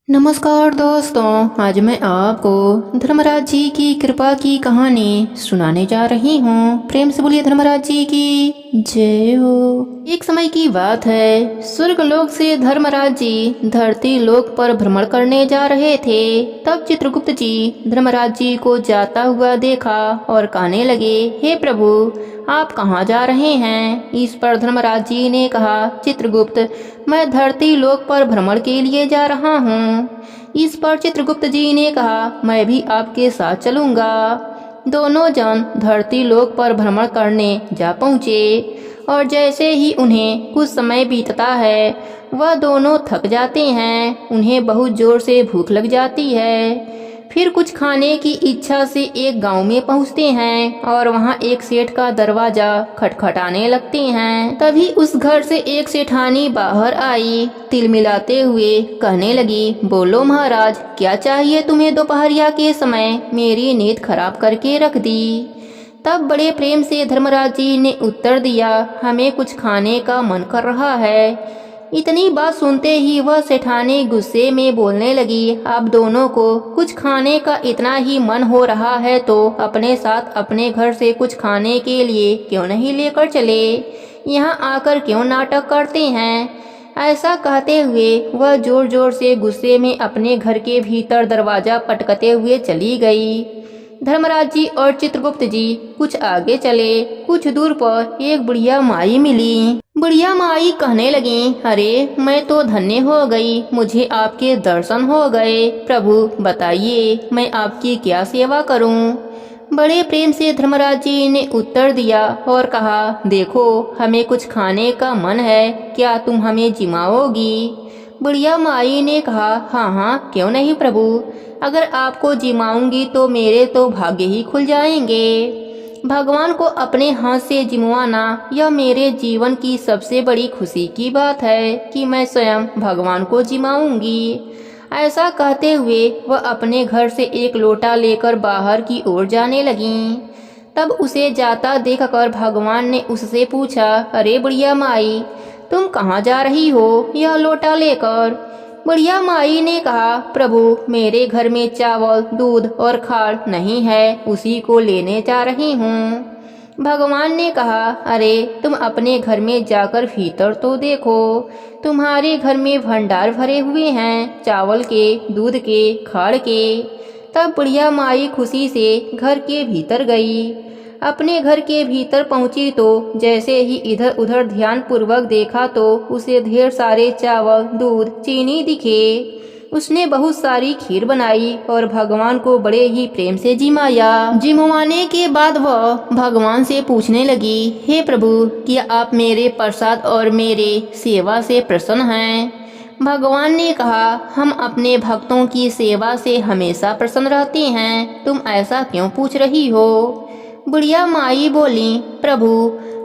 नमस्कार दोस्तों, आज मैं आपको धर्मराज जी की कृपा की कहानी सुनाने जा रही हूँ। प्रेम से बोलिए धर्मराज जी की जय हो। एक समय की बात है, स्वर्गलोक से धर्मराज जी धरती लोक पर भ्रमण करने जा रहे थे। तब चित्रगुप्त जी धर्मराज जी को जाता हुआ देखा और कहने लगे, हे प्रभु, आप कहाँ जा रहे हैं? इस पर धर्मराज जी ने कहा, चित्रगुप्त, मैं धरती लोक पर भ्रमण के लिए जा रहा हूँ। इस पर चित्रगुप्त जी ने कहा, मैं भी आपके साथ चलूंगा। दोनों जन धरती लोक पर भ्रमण करने जा पहुँचे और जैसे ही उन्हें कुछ समय बीतता है, वह दोनों थक जाते हैं। उन्हें बहुत जोर से भूख लग जाती है। फिर कुछ खाने की इच्छा से एक गांव में पहुंचते हैं और वहां एक सेठ का दरवाजा खटखटाने लगते हैं। तभी उस घर से एक सेठानी बाहर आई, तिलमिलाते हुए कहने लगी, बोलो महाराज, क्या चाहिए तुम्हें? दोपहरिया के समय मेरी नींद खराब करके रख दी। तब बड़े प्रेम से धर्मराज जी ने उत्तर दिया, हमें कुछ खाने का मन कर रहा है। इतनी बात सुनते ही वह सेठानी गुस्से में बोलने लगी, आप दोनों को कुछ खाने का इतना ही मन हो रहा है तो अपने साथ अपने घर से कुछ खाने के लिए क्यों नहीं लेकर चले? यहाँ आकर क्यों नाटक करते हैं? ऐसा कहते हुए वह जोर जोर से गुस्से में अपने घर के भीतर दरवाजा पटकते हुए चली गई। धर्मराज जी और चित्रगुप्त जी कुछ आगे चले। कुछ दूर पर एक बुढ़िया माई मिली। बुढ़िया माई कहने लगी, अरे मैं तो धन्य हो गई, मुझे आपके दर्शन हो गए। प्रभु बताइए, मैं आपकी क्या सेवा करूं? बड़े प्रेम से धर्मराज जी ने उत्तर दिया और कहा, देखो, हमें कुछ खाने का मन है, क्या तुम हमें जिमाओगी? बुढ़िया माई ने कहा, हाँ हाँ, क्यों नहीं प्रभु, अगर आपको जिमाऊंगी तो मेरे तो भाग्य ही खुल जाएंगे। भगवान को अपने हाथ से जिमवाना यह मेरे जीवन की सबसे बड़ी खुशी की बात है कि मैं स्वयं भगवान को जिमाऊंगी। ऐसा कहते हुए वह अपने घर से एक लोटा लेकर बाहर की ओर जाने लगीं। तब उसे जाता देखकर भगवान ने उससे पूछा, अरे बुढ़िया माई, तुम कहाँ जा रही हो यह लोटा लेकर? बुढ़िया माई ने कहा, प्रभु, मेरे घर में चावल, दूध और खाड़ नहीं है, उसी को लेने जा रही हूँ। भगवान ने कहा, अरे तुम अपने घर में जाकर भीतर तो देखो, तुम्हारे घर में भंडार भरे हुए हैं, चावल के, दूध के, खाड़ के। तब बुढ़िया माई खुशी से घर के भीतर गई। अपने घर के भीतर पहुंची तो जैसे ही इधर उधर ध्यान पूर्वक देखा तो उसे ढेर सारे चावल, दूध, चीनी दिखे। उसने बहुत सारी खीर बनाई और भगवान को बड़े ही प्रेम से जिमाया। जिमवाने के बाद वह भगवान से पूछने लगी, हे प्रभु, क्या आप मेरे प्रसाद और मेरे सेवा से प्रसन्न हैं? भगवान ने कहा, हम अपने भक्तों की सेवा से हमेशा प्रसन्न रहते हैं, तुम ऐसा क्यों पूछ रही हो? बुढ़िया माई बोली, प्रभु,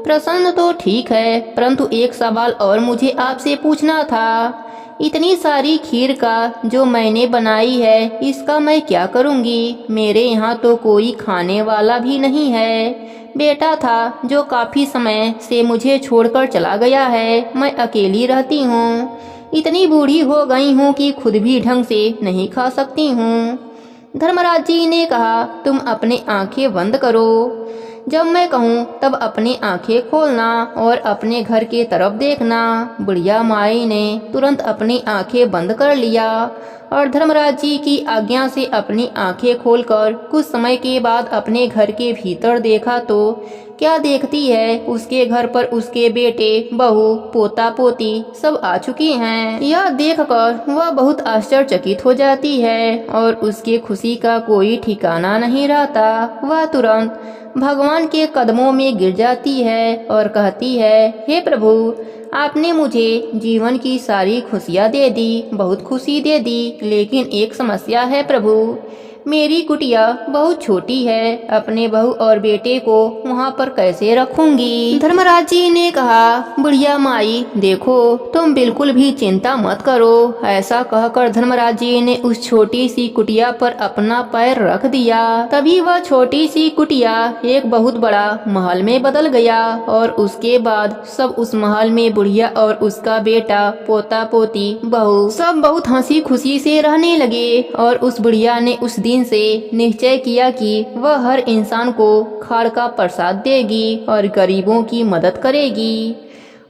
प्रसन्न तो ठीक है, परंतु एक सवाल और मुझे आपसे पूछना था। इतनी सारी खीर का जो मैंने बनाई है, इसका मैं क्या करूंगी? मेरे यहाँ तो कोई खाने वाला भी नहीं है। बेटा था जो काफी समय से मुझे छोड़कर चला गया है, मैं अकेली रहती हूँ। इतनी बूढ़ी हो गई हूँ कि खुद भी ढंग से नहीं खा सकती हूँ। धर्मराज जी ने कहा, तुम अपनी आंखें बंद करो, जब मैं कहूँ तब अपनी आंखें खोलना और अपने घर के तरफ देखना। बुढ़िया माई ने तुरंत अपनी आंखें बंद कर लिया और धर्मराज जी की आज्ञा से अपनी आंखें खोलकर कुछ समय के बाद अपने घर के भीतर देखा तो क्या देखती है, उसके घर पर उसके बेटे, बहू, पोता पोती सब आ चुके हैं। यह देखकर वह बहुत आश्चर्यचकित हो जाती है और उसके खुशी का कोई ठिकाना नहीं रहता। वह तुरंत भगवान के कदमों में गिर जाती है और कहती है, हे प्रभु, आपने मुझे जीवन की सारी खुशियाँ दे दी, बहुत खुशी दे दी, लेकिन एक समस्या है प्रभु, मेरी कुटिया बहुत छोटी है, अपने बहू और बेटे को वहाँ पर कैसे रखूंगी। धर्मराज जी ने कहा, बुढ़िया माई देखो, तुम बिल्कुल भी चिंता मत करो। ऐसा कहकर धर्मराज जी ने उस छोटी सी कुटिया पर अपना पैर रख दिया। तभी वह छोटी सी कुटिया एक बहुत बड़ा महल में बदल गया और उसके बाद सब उस महल में बुढ़िया और उसका बेटा, पोता पोती, बहू सब बहुत हंसी खुशी से रहने लगे। और उस बुढ़िया ने उस दिन से निश्चय किया कि वह हर इंसान को खाड़ का प्रसाद देगी और गरीबों की मदद करेगी।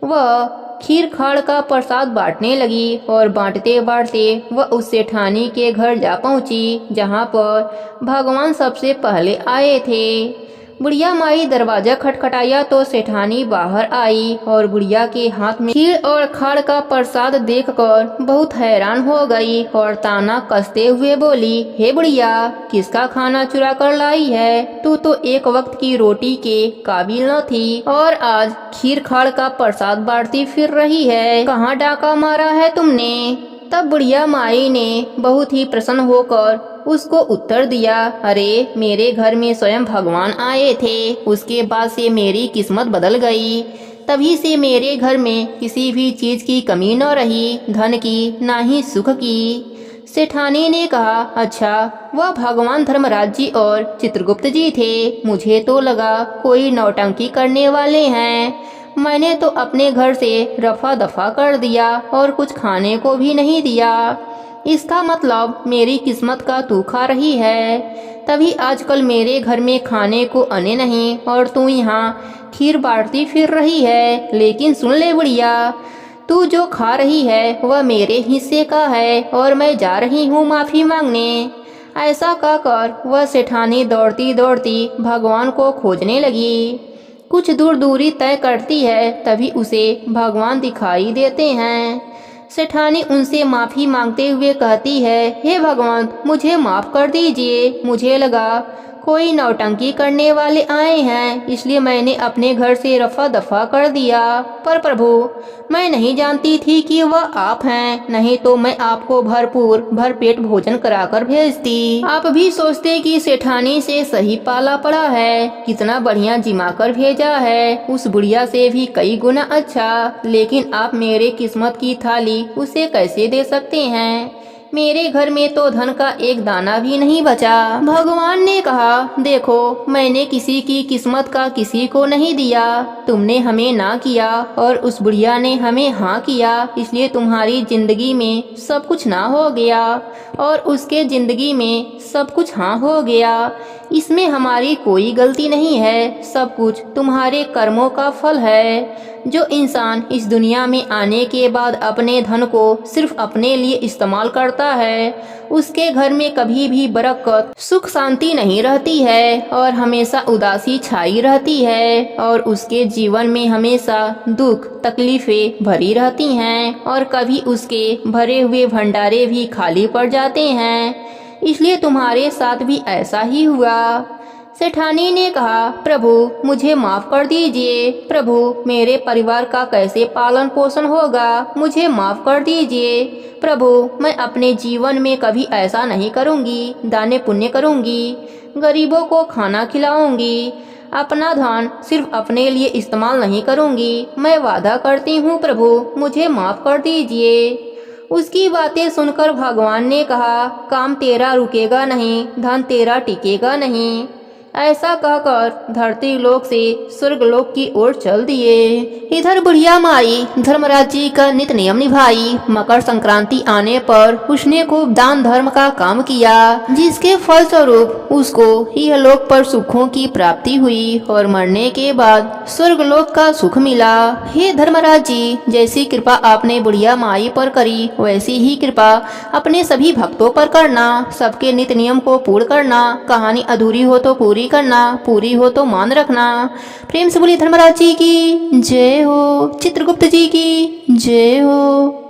वह खीर खाड़ का प्रसाद बांटने लगी और बांटते बांटते वह उस सेठानी के घर जा पहुंची, जहां पर भगवान सबसे पहले आए थे। बुढ़िया माई दरवाजा खटखटाया तो सेठानी बाहर आई और बुढ़िया के हाथ में खीर और खाड़ का प्रसाद देखकर बहुत हैरान हो गई और ताना कसते हुए बोली, हे बुढ़िया, किसका खाना चुरा कर लाई है? तू तो एक वक्त की रोटी के काबिल न थी और आज खीर खाड़ का प्रसाद बांटती फिर रही है। कहाँ डाका मारा है तुमने? तब बुढ़िया माई ने बहुत ही प्रसन्न होकर उसको उत्तर दिया, अरे मेरे घर में स्वयं भगवान आए थे, उसके बाद से मेरी किस्मत बदल गई। तभी से मेरे घर में किसी भी चीज की कमी न रही, धन की ना ही सुख की। सेठानी ने कहा, अच्छा, वह भगवान धर्मराज जी और चित्रगुप्त जी थे। मुझे तो लगा कोई नौटंकी करने वाले हैं। मैंने तो अपने घर से रफा दफा कर दिया और कुछ खाने को भी नहीं दिया। इसका मतलब मेरी किस्मत का तू खा रही है। तभी आजकल मेरे घर में खाने को अने नहीं और तू यहाँ खीर बांटती फिर रही है। लेकिन सुन ले बुढ़िया, तू जो खा रही है वह मेरे हिस्से का है और मैं जा रही हूँ माफी मांगने। ऐसा कहकर वह सेठानी दौड़ती दौड़ती भगवान को खोजने लगी। कुछ दूर दूरी तय करती है, तभी उसे भगवान दिखाई देते हैं। सेठानी उनसे माफी मांगते हुए कहती है, हे भगवान, मुझे माफ कर दीजिए। मुझे लगा कोई नौटंकी करने वाले आए हैं, इसलिए मैंने अपने घर से रफा दफा कर दिया। पर प्रभु, मैं नहीं जानती थी कि वह आप हैं, नहीं तो मैं आपको भरपूर भरपेट भोजन कराकर भेजती। आप भी सोचते कि सेठानी से सही पाला पड़ा है, कितना बढ़िया जिमा कर भेजा है, उस बुढ़िया से भी कई गुना अच्छा। लेकिन आप मेरे किस्मत की थाली उसे कैसे दे सकते हैं? मेरे घर में तो धन का एक दाना भी नहीं बचा। भगवान ने कहा, देखो, मैंने किसी की किस्मत का किसी को नहीं दिया। तुमने हमें ना किया और उस बुढ़िया ने हमें हाँ किया, इसलिए तुम्हारी जिंदगी में सब कुछ ना हो गया और उसके जिंदगी में सब कुछ हाँ हो गया। इसमें हमारी कोई गलती नहीं है, सब कुछ तुम्हारे कर्मों का फल है। जो इंसान इस दुनिया में आने के बाद अपने धन को सिर्फ अपने लिए इस्तेमाल करता है, उसके घर में कभी भी बरकत, सुख शांति नहीं रहती है और हमेशा उदासी छाई रहती है और उसके जीवन में हमेशा दुख तकलीफें भरी रहती हैं और कभी उसके भरे हुए भंडारे भी खाली पड़ जाते हैं। इसलिए तुम्हारे साथ भी ऐसा ही हुआ। सेठानी ने कहा, प्रभु, मुझे माफ कर दीजिए। प्रभु, मेरे परिवार का कैसे पालन पोषण होगा? मुझे माफ कर दीजिए। प्रभु, मैं अपने जीवन में कभी ऐसा नहीं करूंगी। दाने पुण्य करूंगी, गरीबों को खाना खिलाऊंगी, अपना धन सिर्फ अपने लिए इस्तेमाल नहीं करूंगी। मैं वादा करती हूँ प्रभु, मुझे माफ कर दीजिए। उसकी बातें सुनकर भगवान ने कहा, काम तेरा रुकेगा नहीं, धन तेरा टिकेगा नहीं। ऐसा कहकर धरती लोक से स्वर्ग लोक की ओर चल दिए। इधर बुढ़िया माई धर्मराज जी का नित्य नियम निभाई। मकर संक्रांति आने पर उसने खूब दान धर्म का काम किया, जिसके फलस्वरूप उसको यह लोक पर सुखों की प्राप्ति हुई और मरने के बाद स्वर्ग लोक का सुख मिला। हे धर्मराज जी, जैसी कृपा आपने बुढ़िया माई पर करी, वैसी ही कृपा अपने सभी भक्तों पर करना। सबके नित्य नियम को पूर्ण करना। कहानी अधूरी हो तो पूरी करना, पूरी हो तो मान रखना। प्रेम से बोलिए धर्मराज जी की जय हो, चित्रगुप्त जी की जय हो।